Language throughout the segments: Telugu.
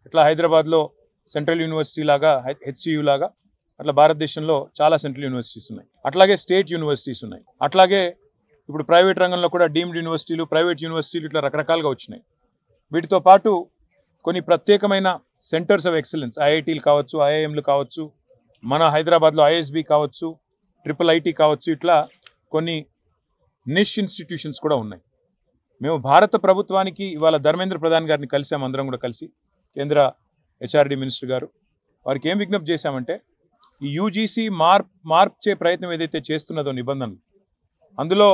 ఇట్లా హైదరాబాద్లో సెంట్రల్ యూనివర్సిటీ లాగా హెచ్సియు లాగా అట్లా భారతదేశంలో చాలా సెంట్రల్ యూనివర్సిటీస్ ఉన్నాయి. అట్లాగే స్టేట్ యూనివర్సిటీస్ ఉన్నాయి. అట్లాగే ఇప్పుడు ప్రైవేట్ రంగంలో కూడా డీమ్డ్ యూనివర్సిటీలు, ప్రైవేట్ యూనివర్సిటీలు ఇట్లా రకరకాలుగా వచ్చినాయి. వీటితో పాటు కొన్ని ప్రత్యేకమైన సెంటర్స్ ఆఫ్ ఎక్సలెన్స్, ఐఐటీలు కావచ్చు, ఐఐఎంలు కావచ్చు, మన హైదరాబాద్లో ఐఎస్బి కావచ్చు, IIIT కావచ్చు, ఇట్లా కొన్ని నిష్ ఇన్స్టిట్యూషన్స్ కూడా ఉన్నాయి. మేము భారత ప్రభుత్వానికి ఇవాళ ధర్మేంద్ర ప్రధాన్ గారిని కలిసాం, అందరం కూడా కలిసి, కేంద్ర హెచ్ఆర్డి మినిస్టర్ గారు. వారికి ఏం విజ్ఞప్తి చేశామంటే ఈ యూజీసీ మార్చే ప్రయత్నం ఏదైతే చేస్తున్నదో నిబంధనలు, అందులో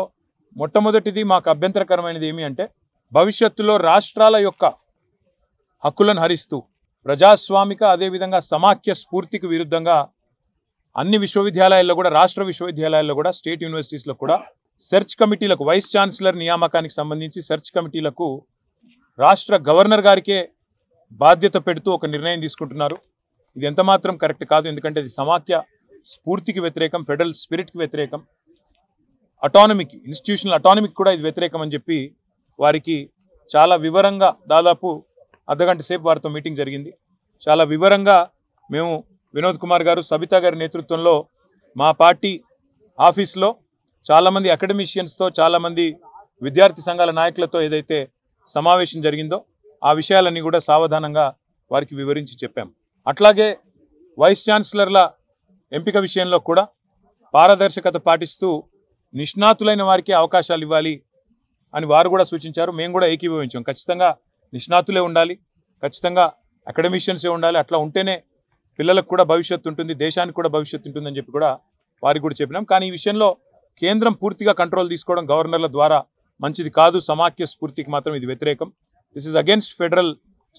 మొట్టమొదటిది మాకు అభ్యంతరకరమైనది ఏమి అంటే భవిష్యత్తులో రాష్ట్రాల యొక్క హక్కులను హరిస్తూ ప్రజాస్వామిక అదేవిధంగా సమాఖ్య స్ఫూర్తికి విరుద్ధంగా అన్ని విశ్వవిద్యాలయాల్లో కూడా, రాష్ట్ర విశ్వవిద్యాలయాల్లో కూడా, స్టేట్ యూనివర్సిటీస్లో కూడా సెర్చ్ కమిటీలకు, వైస్ ఛాన్సలర్ నియామకానికి సంబంధించి సెర్చ్ కమిటీలకు రాష్ట్ర గవర్నర్ గారికే బాధ్యత పెడుతూ ఒక నిర్ణయం తీసుకుంటున్నారు. ఇది ఎంతమాత్రం కరెక్ట్ కాదు. ఎందుకంటే ఇది సమాఖ్య స్ఫూర్తికి వ్యతిరేకం, ఫెడరల్ స్పిరిట్కి వ్యతిరేకం, అటానమీకి, ఇన్స్టిట్యూషనల్ అటానమీకి కూడా ఇది వ్యతిరేకం అని చెప్పి వారికి చాలా వివరంగా, దాదాపు అర్ధగంట సేపు వారితో మీటింగ్ జరిగింది. చాలా వివరంగా మేము వినోద్ కుమార్ గారు, సబితా గారి నేతృత్వంలో మా పార్టీ ఆఫీస్లో చాలామంది అకాడమిషియన్స్తో, చాలామంది విద్యార్థి సంఘాల నాయకులతో ఏదైతే సమావేశం జరిగిందో ఆ విషయాలన్నీ కూడా సావధానంగా వారికి వివరించి చెప్పాం. అట్లాగే వైస్ ఛాన్సలర్ల ఎంపిక విషయంలో కూడా పారదర్శకత పాటిస్తూ నిష్ణాతులైన వారికి అవకాశాలు ఇవ్వాలి అని వారు కూడా సూచించారు. మేము కూడా ఏకీభవించాం. ఖచ్చితంగా నిష్ణాతులే ఉండాలి, ఖచ్చితంగా అకాడమిషియన్సే ఉండాలి. అట్లా ఉంటేనే పిల్లలకు కూడా భవిష్యత్తు ఉంటుంది, దేశానికి కూడా భవిష్యత్తు ఉంటుందని చెప్పి కూడా వారికి కూడా చెప్పినాం. కానీ ఈ విషయంలో కేంద్రం పూర్తిగా కంట్రోల్ తీసుకోవడం గవర్నర్ల ద్వారా మంచిది కాదు, సమాఖ్య స్ఫూర్తికి మాత్రం ఇది వ్యతిరేకం, this is against federal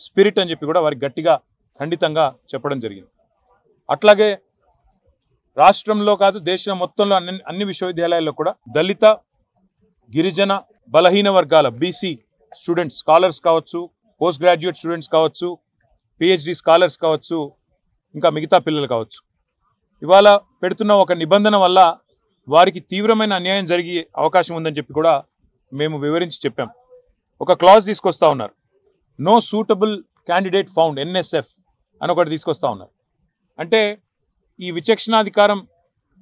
spirit అని చెప్పి కూడా వారికి గట్టిగా ఖండితంగా చెప్పడం జరిగింది. అట్లాగే రాష్ట్రంలో కాదు, దేశం మొత్తంలో అన్ని విశ్వవిద్యాలయాల్లో కూడా దళిత, గిరిజన, బలహీన వర్గాల బీసీ స్టూడెంట్స్, స్కాలర్స్ కావచ్చు, పోస్ట్ గ్రాడ్యుయేట్ స్టూడెంట్స్ కావచ్చు, పిహెచ్డి స్కాలర్స్ కావచ్చు, ఇంకా మిగతా పిల్లలు కావచ్చు, ఇవాళ పెడుతున్న ఒక నిబంధన వల్ల వారికి తీవ్రమైన అన్యాయం జరిగే అవకాశం ఉందని చెప్పి కూడా మేము వివరించి చెప్పాం. ఒక క్లాజ్ తీసుకొస్తా ఉన్నారు, no suitable candidate found, NSF అని ఒకటి తీసుకొస్తా ఉన్నారు. అంటే ఈ విచక్షణాధికారం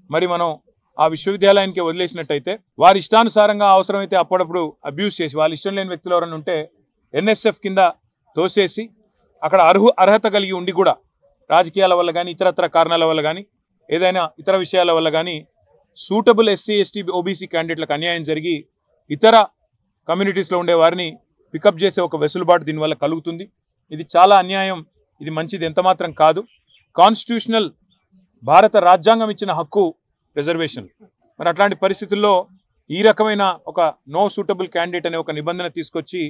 మరి మనం ఆ విశ్వవిద్యాలయానికి వదిలేసినట్టయితే వారి ఇష్టానుసారంగా అవసరమైతే అప్పుడప్పుడు అబ్యూస్ చేసి, వాళ్ళ ఇష్టం లేని వ్యక్తులు ఎవరైనా ఉంటే NSF కింద తోసేసి అక్కడ అర్హత కలిగి ఉండి కూడా రాజకీయాల వల్ల కానీ, ఇతరత్ర కారణాల వల్ల కానీ, ఏదైనా ఇతర విషయాల వల్ల కానీ సూటబుల్ SC, ST, OBC క్యాండిడేట్లకు అన్యాయం జరిగి ఇతర కమ్యూనిటీస్లో ఉండే వారిని పికప్ చేసే ఒక వెసులుబాటు దీనివల్ల కలుగుతుంది. ఇది చాలా అన్యాయం, ఇది మంచిది ఎంతమాత్రం కాదు. కాన్స్టిట్యూషనల్ భారత రాజ్యాంగం ఇచ్చిన హక్కు రిజర్వేషన్. మరి అట్లాంటి పరిస్థితుల్లో ఈ రకమైన ఒక నో సూటబుల్ క్యాండిడేట్ అనే ఒక నిబంధన తీసుకొచ్చి